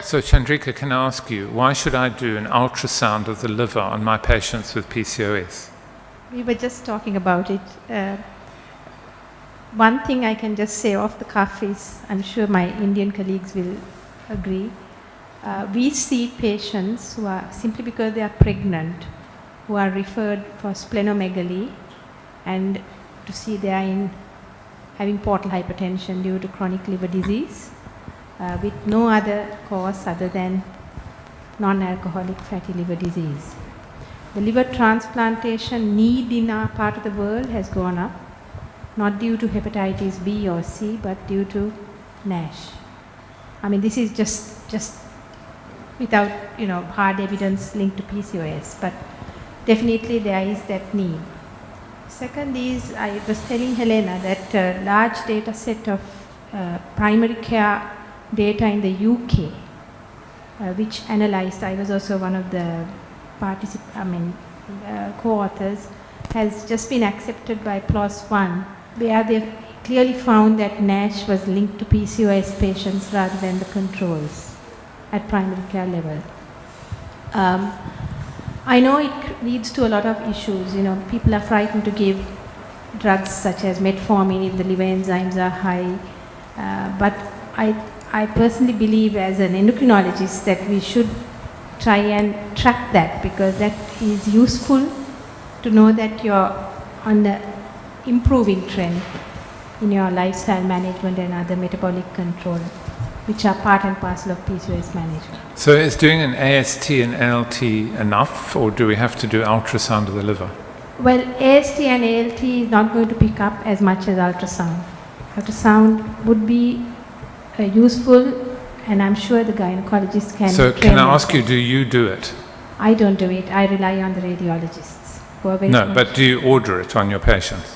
So Chandrika, can I ask you, why should I do an ultrasound of the liver on my patients with PCOS? We were just talking about it. One thing I can just say off the cuff is, I'm sure my Indian colleagues will agree, we see patients who are, simply because they are pregnant, who are referred for splenomegaly and to see they are having portal hypertension due to chronic liver disease with no other cause other than non-alcoholic fatty liver disease. The liver transplantation need in our part of the world has gone up, not due to hepatitis B or C, but due to NASH. I mean, this is just without, hard evidence linked to PCOS, but definitely there is that need. Second is, I was telling Helena that a large data set of primary care data in the UK, which analyzed, I was also one of the co-authors, has just been accepted by PLOS One, where they clearly found that NASH was linked to PCOS patients rather than the controls at primary care level. I know it leads to a lot of issues. People are frightened to give drugs such as metformin if the liver enzymes are high. But I personally believe as an endocrinologist that we should try and track that, because that is useful to know that you're on the improving trend in your lifestyle management and other metabolic control, which are part and parcel of PCOS management. So is doing an AST and ALT enough, or do we have to do ultrasound of the liver? Well, AST and ALT is not going to pick up as much as ultrasound. Ultrasound would be useful, and I'm sure the gynecologist can. So can I ask you, do you do it? I don't do it. I rely on the radiologists who are very No, but do you order it on your patients?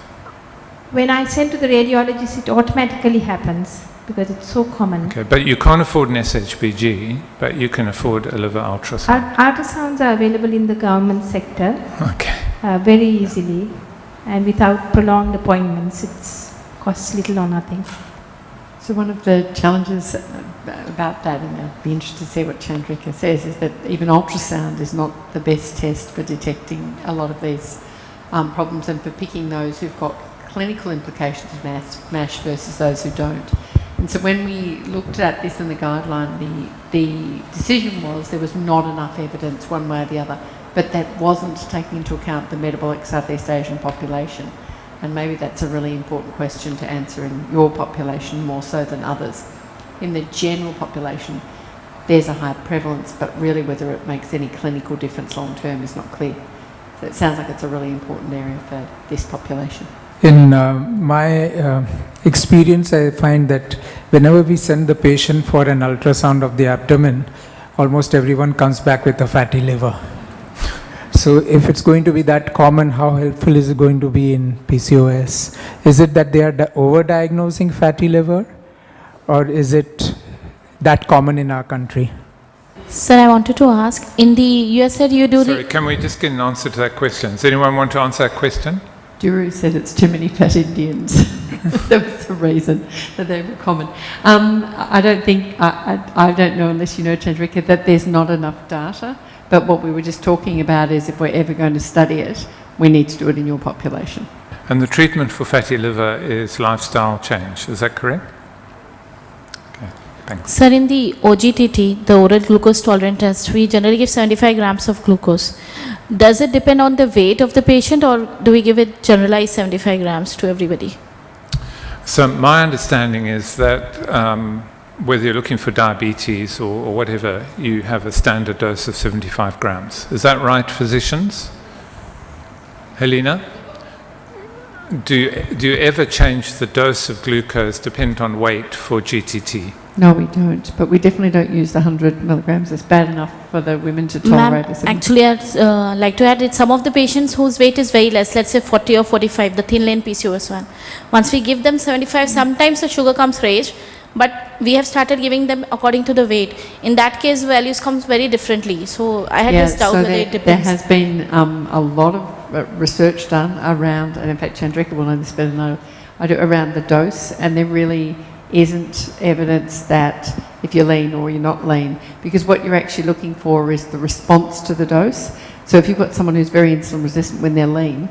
When I send to the radiologist, it automatically happens because it's so common. Okay, but you can't afford an SHBG, but you can afford a liver ultrasound. Ultrasounds are available in the government sector very easily and without prolonged appointments. It costs little or nothing. So one of the challenges about that, and I'd be interested to see what Chandrika says, is that even ultrasound is not the best test for detecting a lot of these problems and for picking those who've got clinical implications of MASH versus those who don't. And so when we looked at this in the guideline, the decision was there was not enough evidence one way or the other, but that wasn't taking into account the metabolic Southeast Asian population. And maybe that's a really important question to answer in your population more so than others. In the general population, there's a high prevalence, but really whether it makes any clinical difference long term is not clear. So it sounds like it's a really important area for this population. In my experience, I find that whenever we send the patient for an ultrasound of the abdomen, almost everyone comes back with a fatty liver. So if it's going to be that common, how helpful is it going to be in PCOS? Is it that they are overdiagnosing fatty liver, or is it that common in our country? Sir, I wanted to ask, in the US said you do Sorry, can we just get an answer to that question? Does anyone want to answer that question? Duru said it's too many fat Indians. That was the reason that they were common. I don't know, unless you know, Chandrika, that there's not enough data. But what we were just talking about is if we're ever going to study it, we need to do it in your population. And the treatment for fatty liver is lifestyle change, is that correct? Okay, thanks. Sir, in the OGTT, the oral glucose tolerant test, we generally give 75 grams of glucose. Does it depend on the weight of the patient, or do we give it generalized 75 grams to everybody? So my understanding is that whether you're looking for diabetes or whatever, you have a standard dose of 75 grams. Is that right, physicians? Helena? Do you ever change the dose of glucose dependent on weight for GTT? No, we don't. But we definitely don't use the 100 milligrams. It's bad enough for the women to tolerate. Ma'am, actually, I'd like to add it. Some of the patients whose weight is very less, let's say 40 or 45, the thin lane PCOS one. Once we give them 75, sometimes the sugar comes raised, but we have started giving them according to the weight. In that case, values comes very differently. So I had this doubt whether it depends. There has been a lot of research done around, and in fact Chandrika will know this better than I do, around the dose, and there really isn't evidence that if you're lean or you're not lean, because what you're actually looking for is the response to the dose. So if you've got someone who's very insulin resistant when they're lean,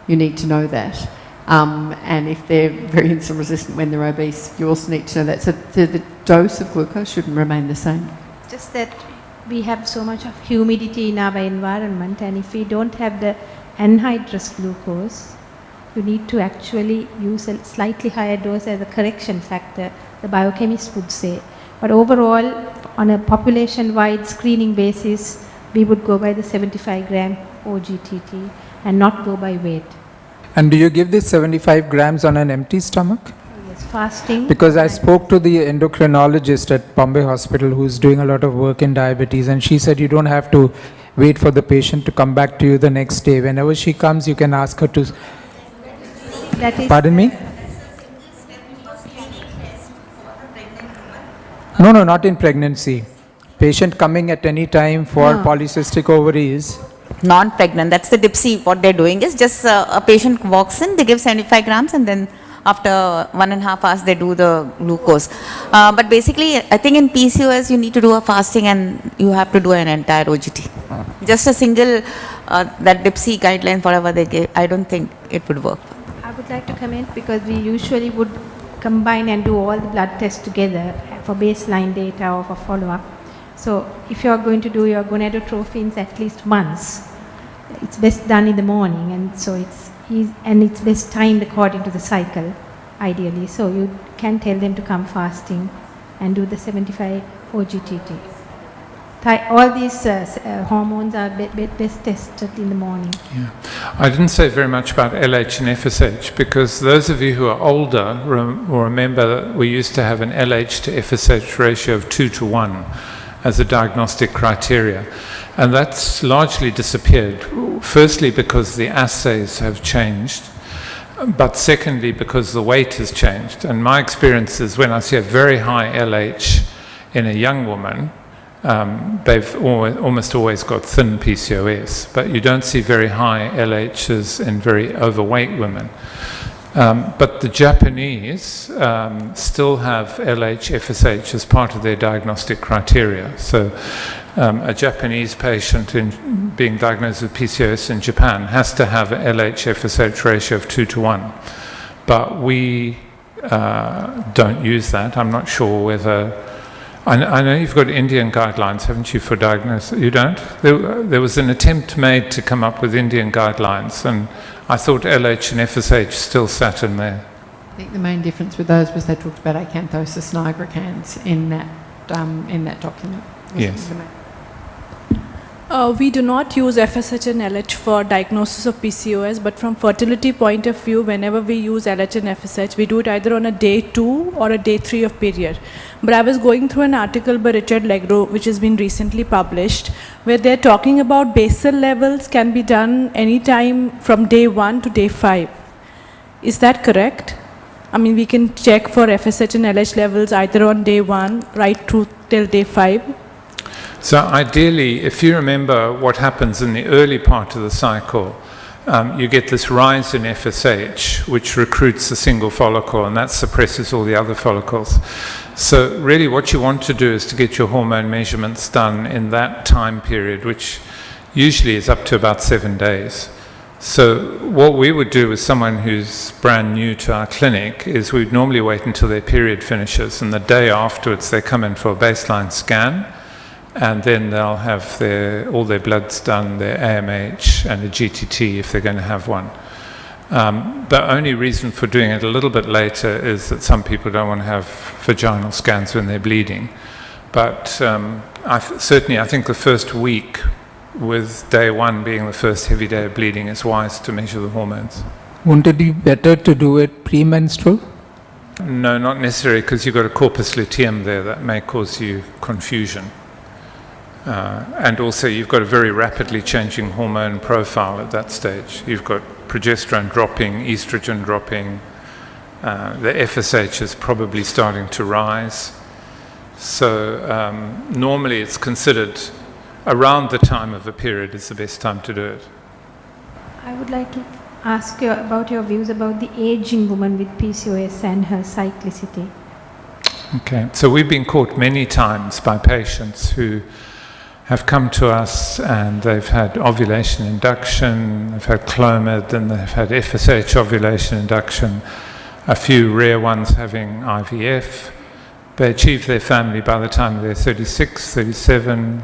you need to know that. And if they're very insulin resistant when they're obese, you also need to know that. So the dose of glucose shouldn't remain the same. Just that we have so much of humidity in our environment, and if we don't have the anhydrous glucose, you need to actually use a slightly higher dose as a correction factor, the biochemist would say. But overall, on a population-wide screening basis, we would go by the 75 gram OGTT and not go by weight. And do you give this 75 grams on an empty stomach? Yes, fasting. Because I spoke to the endocrinologist at Bombay Hospital who's doing a lot of work in diabetes, and she said you don't have to wait for the patient to come back to you the next day. Whenever she comes, you can ask her to... That is, Pardon me? No, not in pregnancy. Patient coming at any time for polycystic ovaries. Non-pregnant, that's the DIPSI. What they're doing is just a patient walks in, they give 75 grams, and then after 1.5 hours they do the glucose. But basically, I think in PCOS you need to do a fasting and you have to do an entire OGT. Just a single, that DIPSI guideline, whatever they give, I don't think it would work. I would like to comment because we usually would combine and do all the blood tests together for baseline data or for follow-up. So if you are going to do your gonadotrophins at least once, it's best done in the morning, and so it's best timed according to the cycle, ideally. So you can tell them to come fasting and do the 75 OGTT. All these hormones are best tested in the morning. Yeah. I didn't say very much about LH and FSH because those of you who are older will remember that we used to have an LH to FSH ratio of 2:1 as a diagnostic criteria. And that's largely disappeared. Firstly, because the assays have changed, but secondly, because the weight has changed. And my experience is when I see a very high LH in a young woman, they've almost always got thin PCOS, but you don't see very high LHs in very overweight women. But the Japanese still have LH, FSH as part of their diagnostic criteria. So a Japanese patient being diagnosed with PCOS in Japan has to have an LH, FSH ratio of 2:1. But we don't use that. I'm not sure whether... I know you've got Indian guidelines, haven't you, for diagnosis? You don't? There was an attempt made to come up with Indian guidelines, and I thought LH and FSH still sat in there. I think the main difference with those was they talked about acanthosis nigricans in that document. Yes. We do not use FSH and LH for diagnosis of PCOS, but from fertility point of view, whenever we use LH and FSH, we do it either on a day 2 or a day 3 of period. But I was going through an article by Richard Legro, which has been recently published, where they're talking about basal levels can be done anytime from day 1 to day 5. Is that correct? I mean, we can check for FSH and LH levels either on day 1 right through till day 5. So ideally, if you remember what happens in the early part of the cycle, you get this rise in FSH, which recruits a single follicle, and that suppresses all the other follicles. So really what you want to do is to get your hormone measurements done in that time period, which usually is up to about 7 days. So what we would do with someone who's brand new to our clinic is we'd normally wait until their period finishes, and the day afterwards they come in for a baseline scan, and then they'll have all their bloods done, their AMH and a GTT if they're going to have one. The only reason for doing it a little bit later is that some people don't want to have vaginal scans when they're bleeding. But certainly I think the first week, with day 1 being the first heavy day of bleeding, is wise to measure the hormones. Wouldn't it be better to do it premenstrual? No, not necessarily, because you've got a corpus luteum there that may cause you confusion. And also you've got a very rapidly changing hormone profile at that stage. You've got progesterone dropping, estrogen dropping, the FSH is probably starting to rise. So normally it's considered around the time of a period is the best time to do it. I would like to ask you about your views about the aging woman with PCOS and her cyclicity. Okay, so we've been caught many times by patients who have come to us and they've had ovulation induction, they've had Clomid, and they've had FSH ovulation induction, a few rare ones having IVF. They achieve their family by the time they're 36, 37.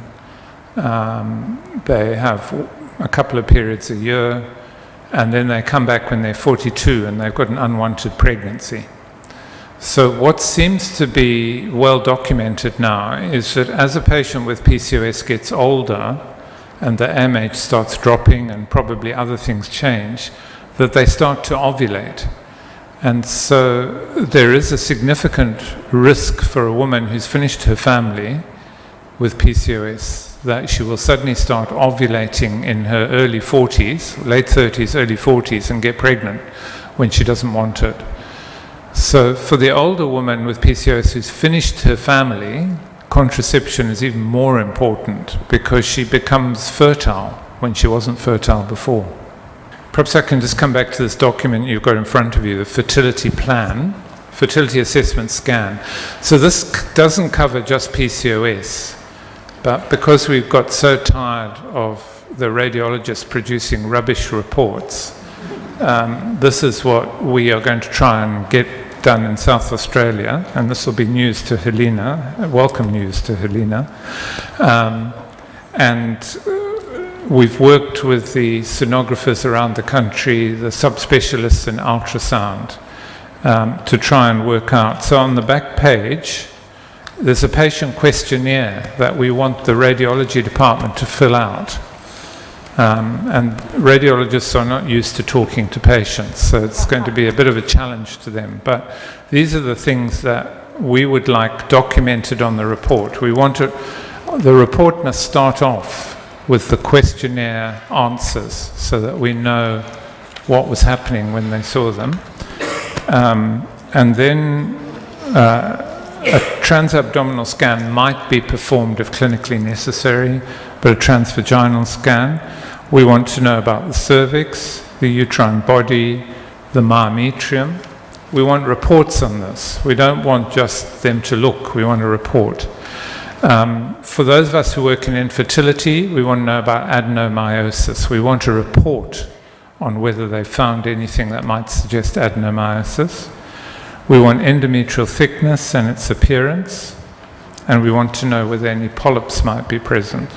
They have a couple of periods a year, and then they come back when they're 42 and they've got an unwanted pregnancy. So what seems to be well documented now is that as a patient with PCOS gets older and the AMH starts dropping and probably other things change, that they start to ovulate. And so there is a significant risk for a woman who's finished her family with PCOS that she will suddenly start ovulating in her early 40s, late 30s, early 40s, and get pregnant when she doesn't want it. So for the older woman with PCOS who's finished her family, contraception is even more important because she becomes fertile when she wasn't fertile before. Perhaps I can just come back to this document you've got in front of you, the fertility plan, fertility assessment scan. So this doesn't cover just PCOS, but because we've got so tired of the radiologists producing rubbish reports, this is what we are going to try and get done in South Australia, and this will be news to Helena, welcome news to Helena. And we've worked with the sonographers around the country, the subspecialists in ultrasound, to try and work out. So on the back page, there's a patient questionnaire that we want the radiology department to fill out. And radiologists are not used to talking to patients, so it's going to be a bit of a challenge to them. But these are the things that we would like documented on the report. We want it, the report must start off with the questionnaire answers so that we know what was happening when they saw them. And then a transabdominal scan might be performed if clinically necessary, but a transvaginal scan. We want to know about the cervix, the uterine body, the myometrium. We want reports on this. We don't want just them to look, we want a report. For those of us who work in infertility, we want to know about adenomyosis. We want a report on whether they found anything that might suggest adenomyosis. We want endometrial thickness and its appearance, and we want to know whether any polyps might be present.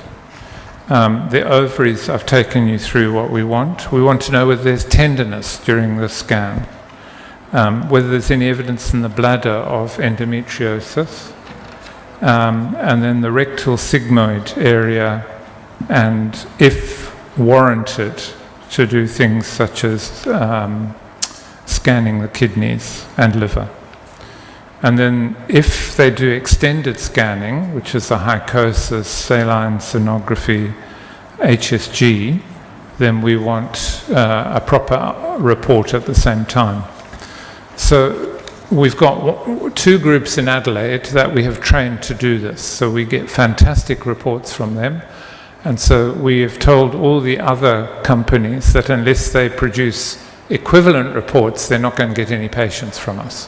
The ovaries, I've taken you through what we want. We want to know whether there's tenderness during the scan, whether there's any evidence in the bladder of endometriosis, and then the rectal sigmoid area, and if warranted, to do things such as scanning the kidneys and liver. And then if they do extended scanning, which is the hycosis, saline sonography, HSG, then we want a proper report at the same time. So we've got two groups in Adelaide that we have trained to do this. So we get fantastic reports from them. And so we have told all the other companies that unless they produce equivalent reports, they're not going to get any patients from us.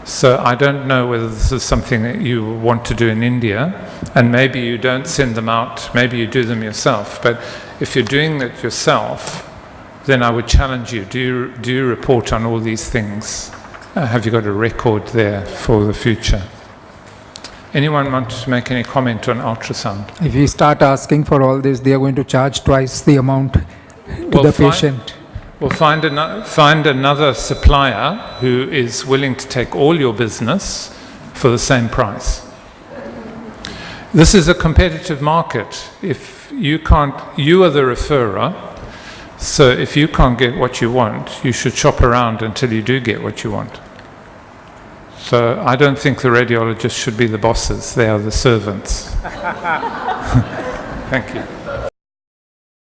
So I don't know whether this is something that you want to do in India, and maybe you don't send them out, maybe you do them yourself. But if you're doing it yourself, then I would challenge you, do you report on all these things? Have you got a record there for the future? Anyone want to make any comment on ultrasound? If we start asking for all this, they are going to charge twice the amount to the patient. We'll find another supplier who is willing to take all your business for the same price. This is a competitive market. If you can't, you are the referrer, so if you can't get what you want, you should shop around until you do get what you want. So I don't think the radiologists should be the bosses, they are the servants. Thank you.